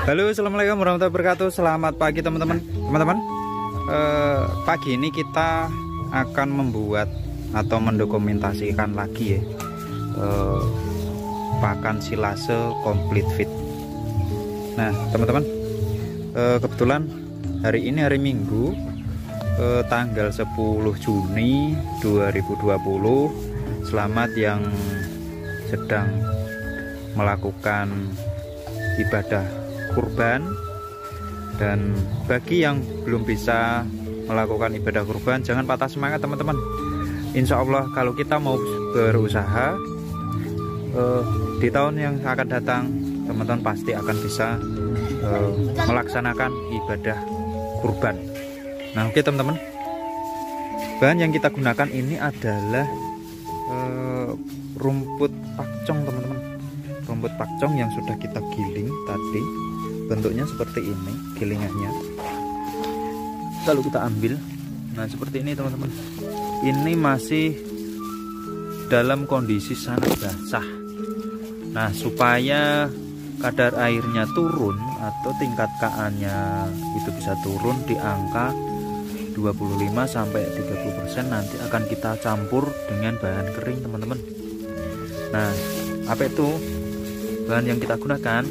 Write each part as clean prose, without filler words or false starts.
Halo, assalamualaikum warahmatullahi wabarakatuh. Selamat pagi teman-teman. Pagi ini kita akan membuat atau mendokumentasikan lagi ya pakan silase complete fit. Nah teman-teman, kebetulan hari ini hari Minggu, tanggal 10 Juni 2020. Selamat yang sedang melakukan ibadah kurban, dan bagi yang belum bisa melakukan ibadah kurban, jangan patah semangat teman-teman. Insya Allah kalau kita mau berusaha di tahun yang akan datang, teman-teman pasti akan bisa melaksanakan ibadah kurban. Nah oke teman-teman, bahan yang kita gunakan ini adalah rumput pakcong teman-teman. Rumput pakcong yang sudah kita giling tadi, bentuknya seperti ini gilingannya. Lalu kita ambil, nah seperti ini teman-teman. Ini masih dalam kondisi sangat basah. Nah supaya kadar airnya turun atau tingkat Ka-nya itu bisa turun di angka 25-30%, nanti akan kita campur dengan bahan kering teman-teman. Nah apa itu bahan yang kita gunakan?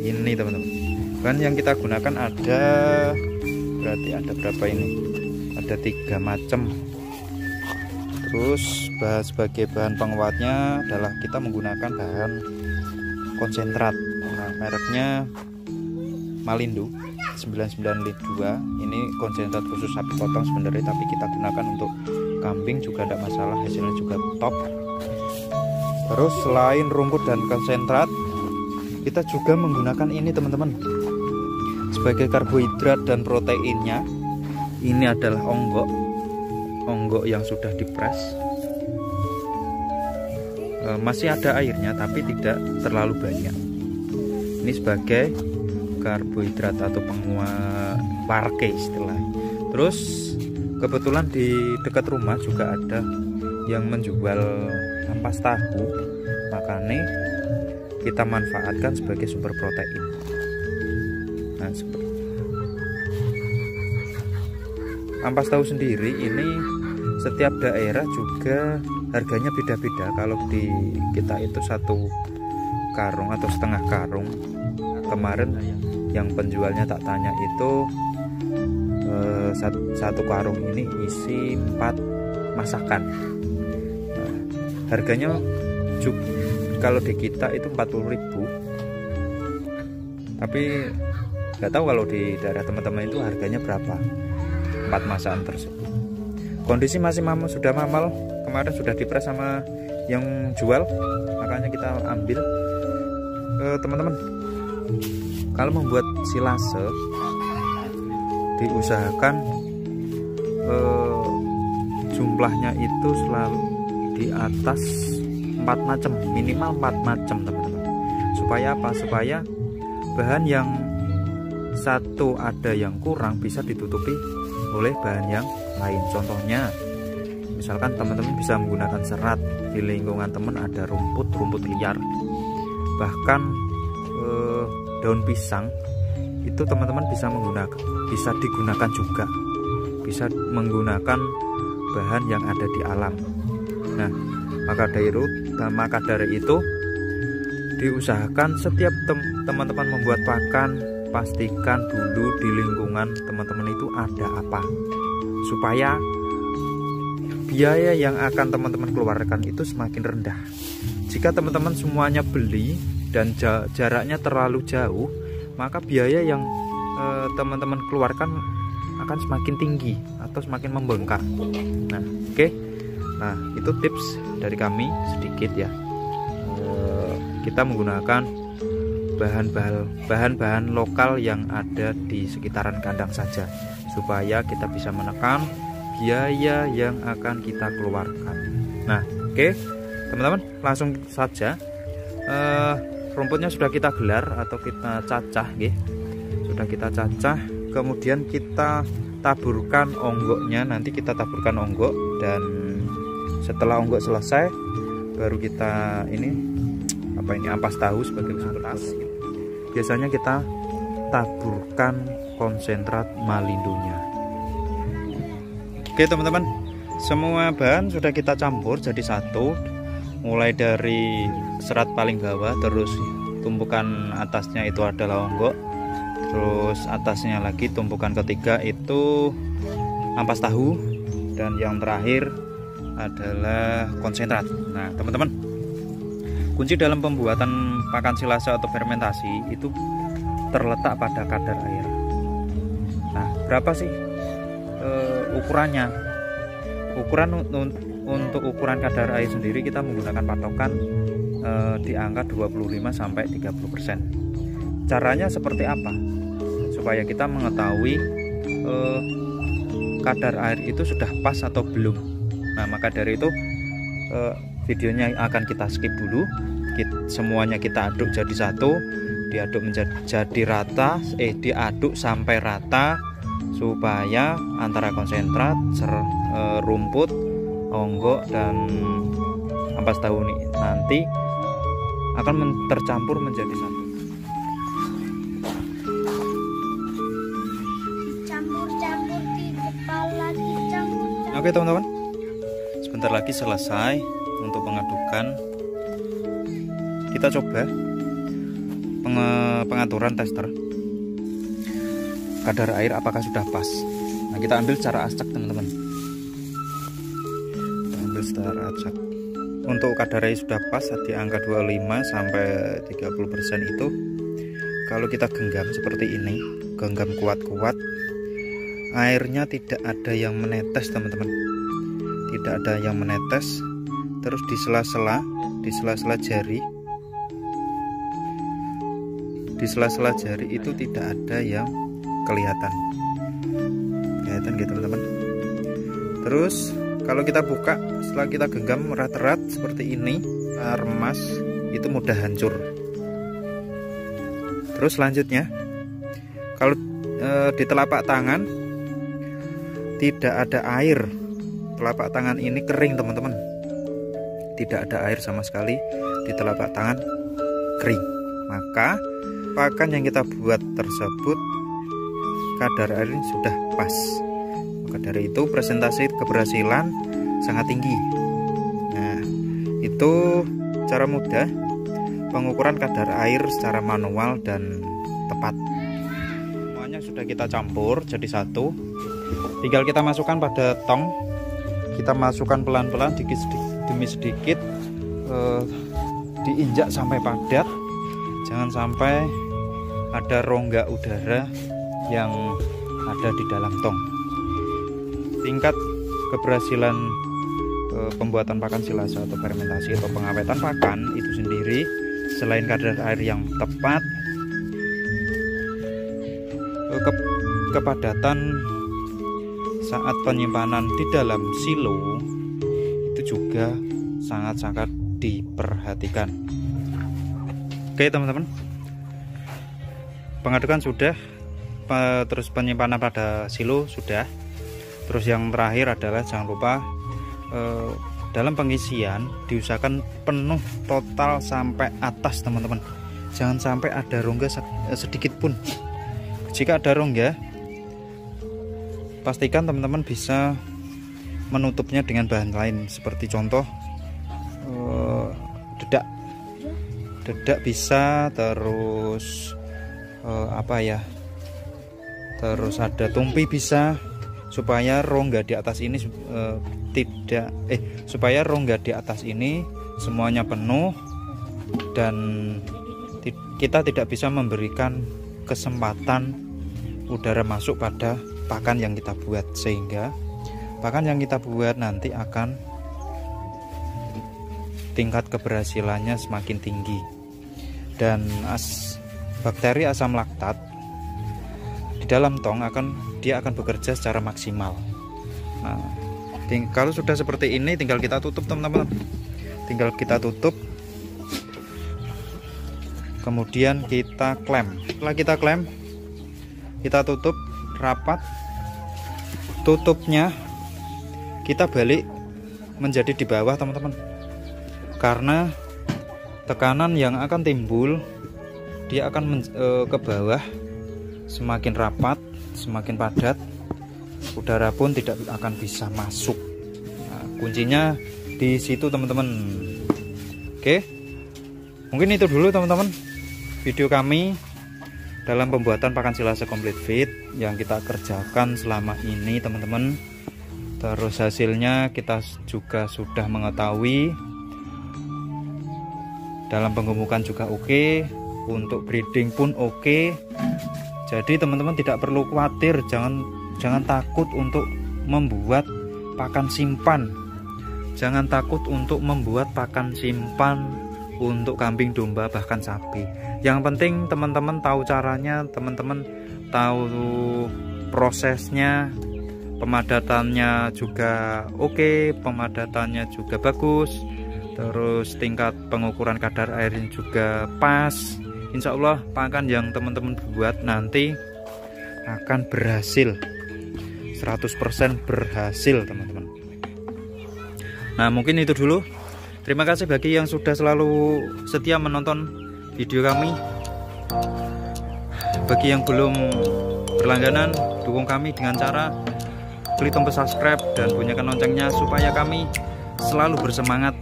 Ini teman-teman, bahan yang kita gunakan ada, berarti ada berapa ini? Ada 3 macam. Terus sebagai bahan penguatnya adalah kita menggunakan bahan konsentrat. Nah mereknya Malindo 992. Ini konsentrat khusus sapi potong sebenarnya, tapi kita gunakan untuk kambing juga tidak masalah, hasilnya juga top. Terus selain rumput dan konsentrat, kita juga menggunakan ini teman-teman sebagai karbohidrat dan proteinnya. Ini adalah onggok yang sudah dipres, masih ada airnya tapi tidak terlalu banyak. Ini sebagai karbohidrat atau penguat parke istilah. Terus kebetulan di dekat rumah juga ada yang menjual ampas tahu, makanya kita manfaatkan sebagai sumber protein. Nah, ampas tahu sendiri ini setiap daerah juga harganya beda-beda. Kalau di kita itu 1 karung atau setengah karung. Kemarin yang penjualnya tak tanya itu 1 karung ini isi 4 masakan. Nah, harganya kalau di kita itu 40.000, tapi nggak tahu kalau di daerah teman-teman itu harganya berapa 4 masakan tersebut. Kondisi masih sudah mamal, kemarin sudah dipres sama yang jual, makanya kita ambil. Teman-teman, kalau membuat silase diusahakan jumlahnya itu selalu di atas 4 macam, minimal 4 macam teman-teman. Supaya apa? Supaya bahan yang satu ada yang kurang bisa ditutupi oleh bahan yang lain. Contohnya misalkan teman-teman bisa menggunakan serat, di lingkungan teman ada rumput liar, bahkan daun pisang itu teman-teman bisa digunakan juga, bisa menggunakan bahan yang ada di alam. Nah maka dari itu diusahakan setiap teman-teman membuat pakan, pastikan dulu di lingkungan teman-teman itu ada apa, supaya biaya yang akan teman-teman keluarkan itu semakin rendah. Jika teman-teman semuanya beli dan jaraknya terlalu jauh, maka biaya yang teman-teman keluarkan akan semakin tinggi atau semakin membengkak. Nah oke. Nah itu tips dari kami sedikit ya. Kita menggunakan bahan-bahan lokal yang ada di sekitaran kandang saja, supaya kita bisa menekan biaya yang akan kita keluarkan. Nah oke teman-teman, langsung saja. Rumputnya sudah kita gelar atau kita cacah sudah kita cacah, kemudian kita taburkan onggoknya. Nanti kita taburkan onggok, dan setelah onggok selesai baru kita ini apa ini, ampas tahu sebagai atas. Biasanya kita taburkan konsentrat malindonya. Oke teman-teman, semua bahan sudah kita campur jadi satu, mulai dari serat paling bawah, terus tumpukan atasnya itu adalah onggok, terus atasnya lagi tumpukan ketiga itu ampas tahu, dan yang terakhir adalah konsentrat. Nah teman-teman, kunci dalam pembuatan pakan silase atau fermentasi itu terletak pada kadar air. Nah berapa sih ukurannya? Ukuran untuk ukuran kadar air sendiri kita menggunakan patokan di angka 25-30%. Caranya seperti apa supaya kita mengetahui kadar air itu sudah pas atau belum? Nah maka dari itu videonya akan kita skip dulu. Semuanya kita aduk jadi satu, diaduk menjadi rata, diaduk sampai rata supaya antara konsentrat, rumput, onggok dan ampas tahu ini nanti akan tercampur menjadi satu. Campur-campur di depan lagi, campur-campur. Oke teman-teman, sebentar lagi selesai untuk pengadukan. Kita coba pengaturan tester kadar air apakah sudah pas. Nah kita ambil secara acak teman-teman, ambil secara acak. Untuk kadar air sudah pas di angka 25-30% itu, kalau kita genggam seperti ini, genggam kuat-kuat, airnya tidak ada yang menetes teman-teman, tidak ada yang menetes. Terus di sela-sela jari, di sela-sela jari itu tidak ada yang kelihatan gitu teman-teman. Terus kalau kita buka, setelah kita genggam erat-erat seperti ini, remas, itu mudah hancur. Terus selanjutnya, kalau di telapak tangan tidak ada air, telapak tangan ini kering teman-teman, tidak ada air sama sekali di telapak tangan, kering, maka pakan yang kita buat tersebut kadar air sudah pas. Maka dari itu presentasi keberhasilan sangat tinggi. Nah itu cara mudah pengukuran kadar air secara manual dan tepat. Semuanya sudah kita campur jadi satu, tinggal kita masukkan pada tong. Kita masukkan pelan-pelan demi sedikit, diinjak sampai padat, jangan sampai ada rongga udara yang ada di dalam tong. Tingkat keberhasilan pembuatan pakan silase atau fermentasi atau pengawetan pakan itu sendiri, selain kadar air yang tepat, kepadatan saat penyimpanan di dalam silo itu juga sangat-sangat diperhatikan. Oke teman-teman, pengadukan sudah, terus penyimpanan pada silo sudah. Terus yang terakhir adalah jangan lupa dalam pengisian diusahakan penuh total sampai atas teman-teman. Jangan sampai ada rongga sedikit pun. Jika ada rongga, pastikan teman-teman bisa menutupnya dengan bahan lain, seperti contoh dedak bisa, terus terus ada tumpi bisa, supaya rongga di atas ini supaya rongga di atas ini semuanya penuh dan kita tidak bisa memberikan kesempatan udara masuk pada pakan yang kita buat, sehingga pakan yang kita buat nanti akan tingkat keberhasilannya semakin tinggi dan bakteri asam laktat di dalam tong dia akan bekerja secara maksimal. Nah, kalau sudah seperti ini tinggal kita tutup teman-teman, tinggal kita tutup, kemudian kita klem. Setelah kita klem, kita tutup rapat. Tutupnya kita balik menjadi di bawah teman-teman, karena tekanan yang akan timbul, dia akan ke bawah, semakin rapat, semakin padat, udara pun tidak akan bisa masuk. Nah, kuncinya di situ teman-teman. Oke, mungkin itu dulu teman-teman video kami dalam pembuatan pakan silase complete feed yang kita kerjakan selama ini teman-teman. Terus hasilnya kita juga sudah mengetahui, dalam penggemukan juga oke, untuk breeding pun oke. Jadi teman-teman tidak perlu khawatir, jangan takut untuk membuat pakan simpan. Jangan takut untuk membuat pakan simpan untuk kambing, domba, bahkan sapi. Yang penting teman-teman tahu caranya, teman-teman tahu prosesnya, pemadatannya juga oke, pemadatannya juga bagus, terus tingkat pengukuran kadar airnya juga pas. Insya Allah pakan yang teman-teman buat nanti akan berhasil, 100% berhasil teman-teman. Nah mungkin itu dulu. Terima kasih bagi yang sudah selalu setia menonton video kami. Bagi yang belum berlangganan, dukung kami dengan cara klik tombol subscribe dan bunyikan loncengnya supaya kami selalu bersemangat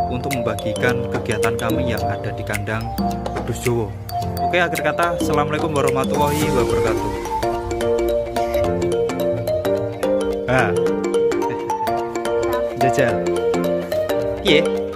untuk membagikan kegiatan kami yang ada di kandang wedhus Jawa. Oke, akhir kata, assalamualaikum warahmatullahi wabarakatuh. Jajal. Yeah.